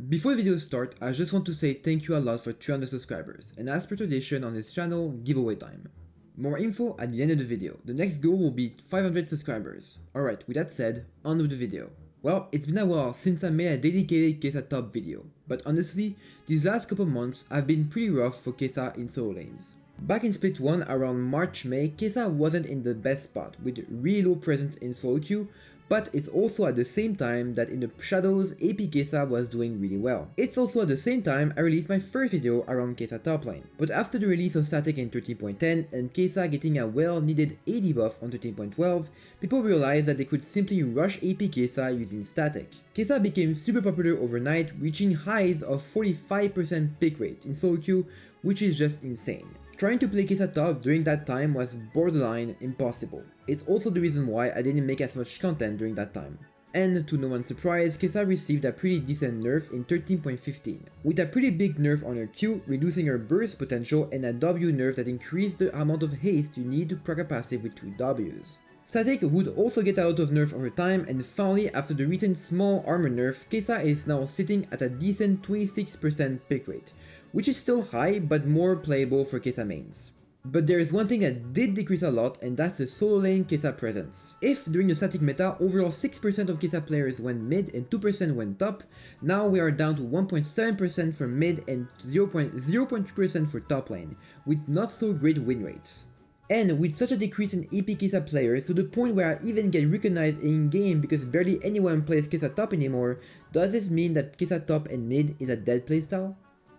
Before the video starts, I just want to say thank you a lot for 300 subscribers, and as per tradition on this channel, giveaway time. More info at the end of the video. The next goal will be 500 subscribers. Alright, with that said, on with the video. Well, it's been a while since I made a dedicated Kesa top video, but honestly, these last couple months have been pretty rough for Kesa in solo lanes. Back in Split 1 around March-May, Kesa wasn't in the best spot, with really low presence in solo queue, but it's also at the same time that in the shadows, AP Kesa was doing really well. It's also at the same time I released my first video around Kesa top lane, but after the release of Static in 13.10 and Kesa getting a well-needed AD buff on 13.12, people realized that they could simply rush AP Kesa using Static. Kesa became super popular overnight, reaching highs of 45% pick rate in solo queue, which is just insane. Trying to play Kesa top during that time was borderline impossible. It's also the reason why I didn't make as much content during that time. And to no one's surprise, Kesa received a pretty decent nerf in 13.15, with a pretty big nerf on her Q, reducing her burst potential, and a W nerf that increased the amount of haste you need to proc a passive with 2 Ws. Static would also get a lot of nerf over time, and finally after the recent small armor nerf, Kesa is now sitting at a decent 26% pick rate, which is still high but more playable for Kesa mains. But there is one thing that did decrease a lot, and that's the solo lane Kesa presence. If during the Static meta overall 6% of Kesa players went mid and 2% went top, now we are down to 1.7% for mid and 0.3% for top lane, with not so great win rates. And with such a decrease in AP Kesa players to the point where I even get recognized in game because barely anyone plays Kesa top anymore, does this mean that Kesa top and mid is a dead playstyle?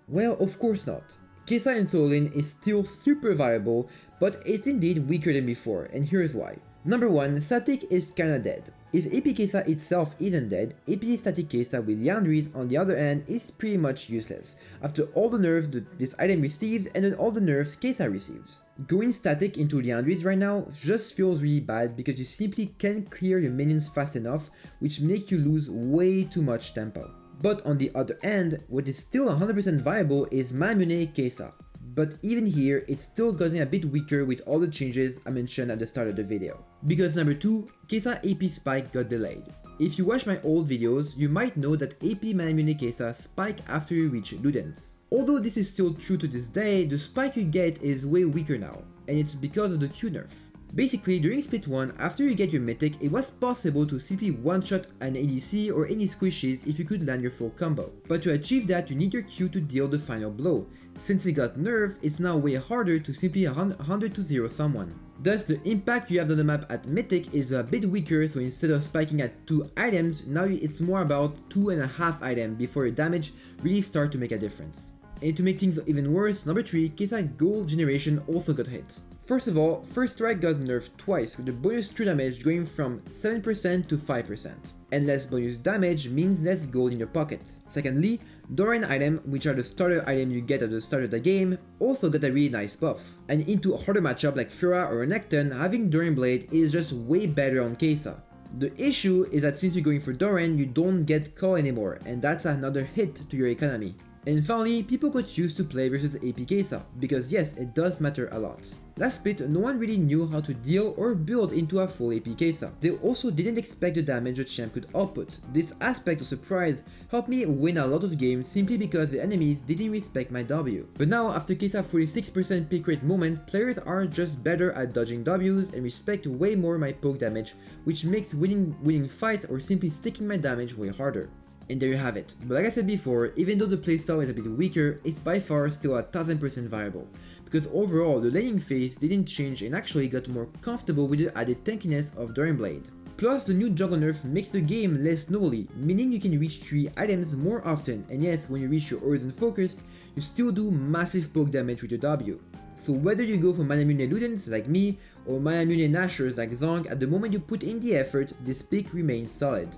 Well, of course not. Kesa in solo lane is still super viable, but it's indeed weaker than before, and here's why. Number 1, Static is kinda dead. If AP Kesa itself isn't dead, AP Static Kesa with Liandry's on the other hand is pretty much useless, after all the nerfs this item receives and then all the nerfs Kesa receives. Going Static into Liandry's right now just feels really bad because you simply can't clear your minions fast enough, which makes you lose way too much tempo. But on the other hand, what is still 100% viable is Mayamune Kesa. But even here, it's still getting a bit weaker with all the changes I mentioned at the start of the video. Because number 2, Kesa AP spike got delayed. If you watch my old videos, you might know that AP Mayamune Kesa spike after you reach Ludens. Although this is still true to this day, the spike you get is way weaker now, and it's because of the Q nerf. Basically, during Split 1, after you get your mythic, it was possible to simply one-shot an ADC or any squishes if you could land your full combo. But to achieve that, you need your Q to deal the final blow. Since it got nerfed, it's now way harder to simply 100 to 0 someone. Thus, the impact you have on the map at mythic is a bit weaker, so instead of spiking at 2 items, now it's more about 2.5 items before your damage really start to make a difference. And to make things even worse, number 3, Kesa gold generation also got hit. First of all, First Strike got nerfed twice, with the bonus true damage going from 7% to 5%. And less bonus damage means less gold in your pocket. Secondly, Doran item, which are the starter item you get at the start of the game, also got a really nice buff. And into a harder matchup like Fiora or Renekton, having Doran Blade is just way better on Kesa. The issue is that since you're going for Doran, you don't get Call anymore, and that's another hit to your economy. And finally, people got used to play versus AP Kesa, because yes, it does matter a lot. Last split, no one really knew how to deal or build into a full AP Kesa. They also didn't expect the damage a champ could output. This aspect of surprise helped me win a lot of games simply because the enemies didn't respect my W. But now, after Kesa 46% pick rate moment, players are just better at dodging Ws and respect way more my poke damage, which makes winning fights or simply sticking my damage way harder. And there you have it. But like I said before, even though the playstyle is a bit weaker, it's by far still 1000% viable. Because overall, the laning phase didn't change and actually got more comfortable with the added tankiness of Doran Blade. Plus, the new jungle nerf makes the game less snowy, meaning you can reach 3 items more often, and yes, when you reach your Horizon focused, you still do massive poke damage with your W. So whether you go for Mayamune Ludens like me, or Mayamune Nashers like Zhong, at the moment you put in the effort, this pick remains solid.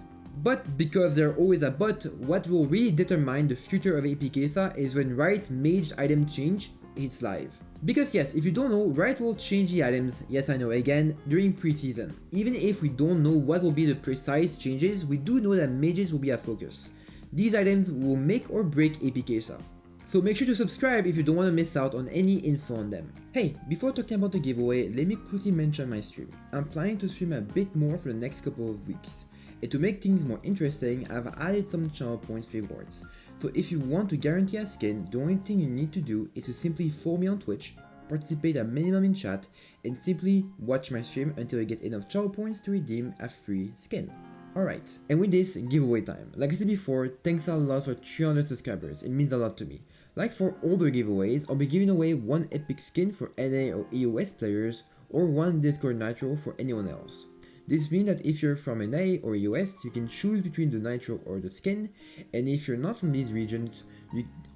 But because there's always a but, what will really determine the future of AP Kesa is when Riot Mage item change hits live. Because yes, if you don't know, Riot will change the items, yes I know again, during preseason. Even if we don't know what will be the precise changes, we do know that mages will be a focus. These items will make or break AP Kesa. So make sure to subscribe if you don't want to miss out on any info on them. Hey, before talking about the giveaway, let me quickly mention my stream. I'm planning to stream a bit more for the next couple of weeks. And to make things more interesting, I've added some channel points rewards. So if you want to guarantee a skin, the only thing you need to do is to simply follow me on Twitch, participate at minimum in chat, and simply watch my stream until you get enough channel points to redeem a free skin. Alright, and with this, giveaway time. Like I said before, thanks a lot for 300 subscribers, it means a lot to me. Like for older giveaways, I'll be giving away one epic skin for NA or EOS players, or one Discord Nitro for anyone else. This means that if you're from NA or EOS, you can choose between the Nitro or the skin, and if you're not from these regions,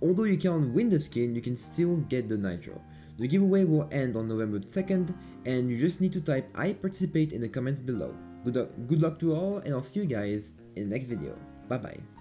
although you can't win the skin, you can still get the Nitro. The giveaway will end on November 2nd, and you just need to type I participate in the comments below. Good luck to all, and I'll see you guys in the next video. Bye bye.